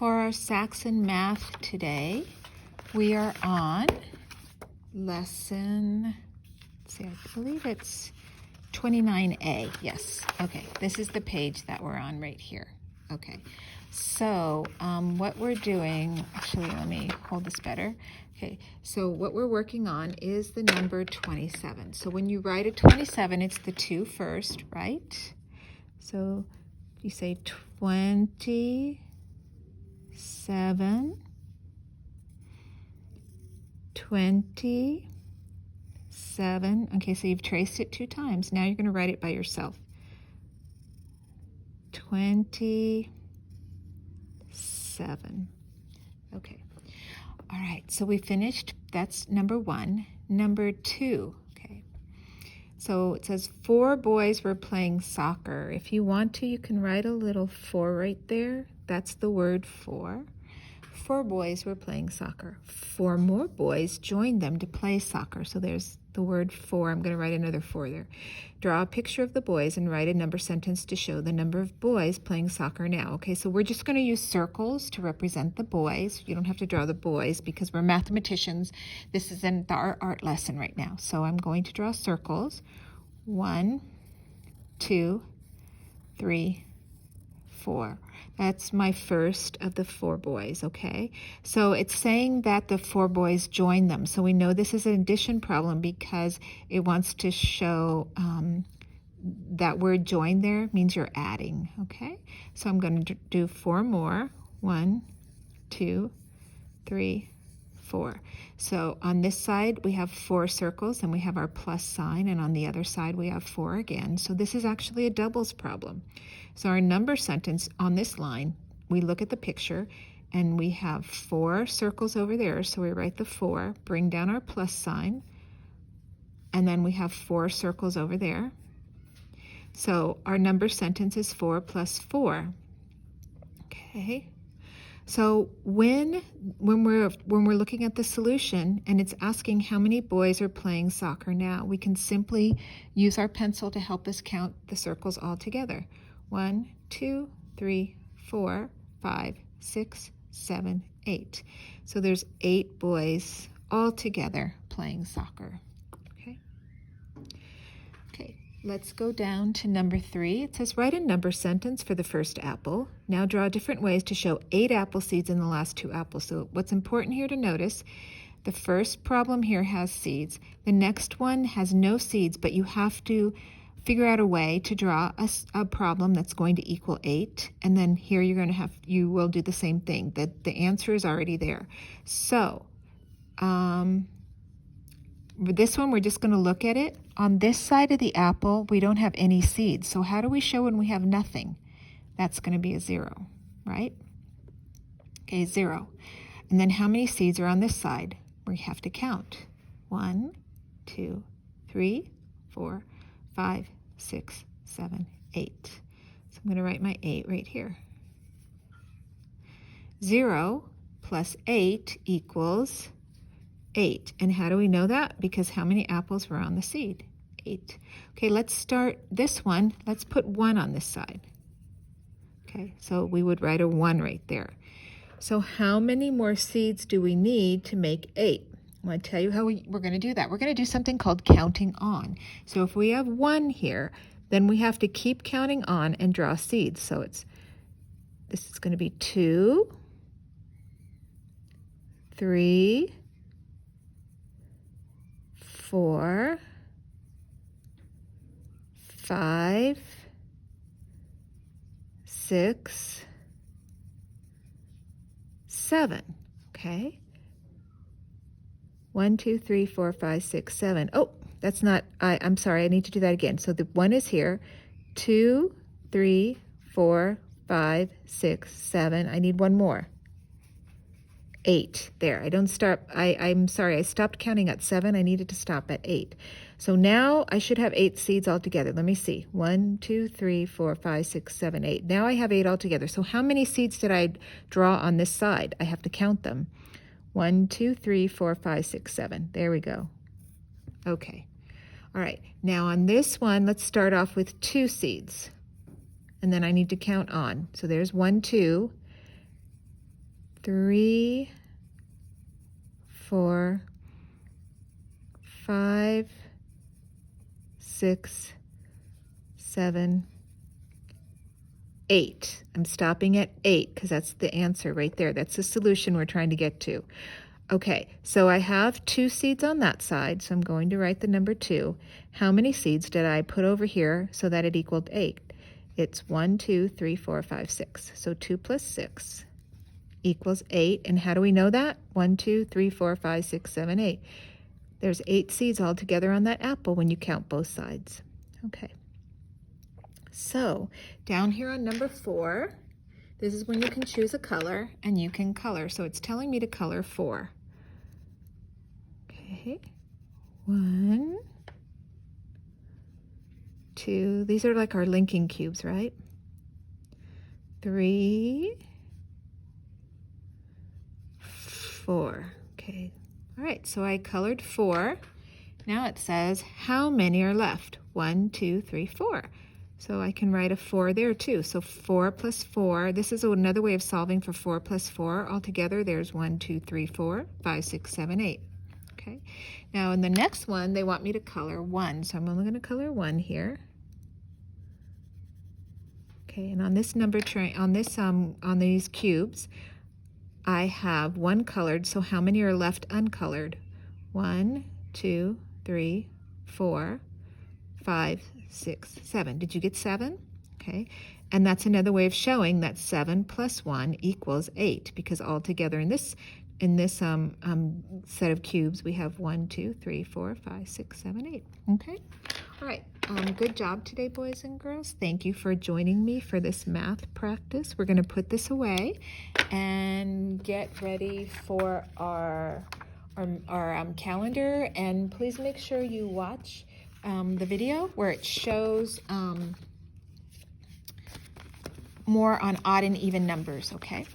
for our Saxon math today. We are on lesson, let's see, I believe it's 29A. Yes. Okay. This is the page that we're on right here. Okay. So what we're doing, actually, let me hold this better. Okay. So what we're working on is the number 27. So when you write a 27, it's the 2 first, right? So you say 27, 27. Okay, so you've traced it 2 times. Now you're going to write it by yourself. 27. Okay. All right, so we finished. That's number 1. Number 2. Okay. So it says 4 boys were playing soccer. If you want to, you can write a little 4 right there. That's the word for. 4 boys were playing soccer. 4 more boys joined them to play soccer. So there's the word 4. I'm going to write another 4 there. Draw a picture of the boys and write a number sentence to show the number of boys playing soccer now. Okay, so we're just going to use circles to represent the boys. You don't have to draw the boys because we're mathematicians. This is in our art lesson right now. So I'm going to draw circles. 1, 2, 3, 4. That's my first of the 4 boys, okay? So it's saying that the 4 boys joined them. So we know this is an addition problem because it wants to show that word join there means you're adding, okay? So I'm going to do 4 more. 1, 2, 3, 4. So on this side we have 4 circles and we have our plus sign, and on the other side we have 4 again. So this is actually a doubles problem. So our number sentence on this line, we look at the picture and we have 4 circles over there. So we write the 4, bring down our plus sign, and then we have 4 circles over there. So our number sentence is 4 plus 4. Okay. So when we're looking at the solution and it's asking how many boys are playing soccer now, we can simply use our pencil to help us count the circles all together. 1, 2, 3, 4, 5, 6, 7, 8. So there's 8 boys all together playing soccer. Okay. Okay. Let's go down to number 3. It says, write a number sentence for the first apple. Now draw different ways to show 8 apple seeds in the last 2 apples. So what's important here to notice, the first problem here has seeds. The next one has no seeds, but you have to figure out a way to draw a problem that's going to equal 8. And then here you will do the same thing. The answer is already there. So this one, we're just going to look at it. On this side of the apple, we don't have any seeds. So how do we show when we have nothing? That's going to be a 0, right? Okay, 0. And then how many seeds are on this side? We have to count. 1, 2, 3, 4, 5, 6, 7, 8. So I'm going to write my 8 right here. 0 plus 8 equals 8. And how do we know that? Because how many apples were on the seed? 8. Okay, let's start this one. Let's put 1 on this side. Okay, so we would write a 1 right there. So how many more seeds do we need to make 8? I'm going to tell you how we're going to do that. We're going to do something called counting on. So if we have 1 here, then we have to keep counting on and draw seeds. So this is going to be 2, 3, 4, 5, 6, 7. Okay. 1, 2, 3, 4, 5, 6, 7. Oh, that's not, I'm sorry, I need to do that again. So the 1 is here. 2, 3, 4, 5, 6, 7. I need 1 more. 8. There. I'm sorry, I stopped counting at 7. I needed to stop at 8. So now I should have 8 seeds altogether. Let me see. 1, 2, 3, 4, 5, 6, 7, 8. Now I have 8 altogether. So how many seeds did I draw on this side? I have to count them. 1, 2, 3, 4, 5, 6, 7. There we go. Okay. All right. Now on this one, let's start off with 2 seeds. And then I need to count on. So there's 1, 2. 3, 4, 5, 6, 7, 8. I'm stopping at 8 because that's the answer right there. That's the solution we're trying to get to. Okay, so I have 2 seeds on that side, so I'm going to write the number 2. How many seeds did I put over here so that it equaled 8? It's 1, 2, 3, 4, 5, 6. So 2 plus 6 equals 8. And how do we know that? 1, 2, 3, 4, 5, 6, 7, 8. There's 8 seeds all together on that apple when you count both sides. Okay. So down here on number 4, this is when you can choose a color and you can color. So it's telling me to color 4. Okay. 1, 2, these are like our linking cubes, right? 3, 4. Okay. All right, so I colored 4. Now it says, how many are left? 1, 2, 3, 4. So I can write a 4 there too. So 4 plus 4, this is another way of solving for 4 plus 4. Altogether, there's 1, 2, 3, 4, 5, 6, 7, 8. Okay. Now in the next one, they want me to color 1. So I'm only going to color 1 here. Okay, and on this number tray, on these cubes, I have 1 colored. So how many are left uncolored? 1, 2, 3, 4, 5, 6, 7. Did you get 7? Okay, and that's another way of showing that 7 plus 1 equals 8, because all together in this set of cubes we have 1, 2, 3, 4, 5, 6, 7, 8. Okay, all right. Good job today, boys and girls. Thank you for joining me for this math practice. We're going to put this away and get ready for our calendar. And please make sure you watch the video where it shows more on odd and even numbers, okay?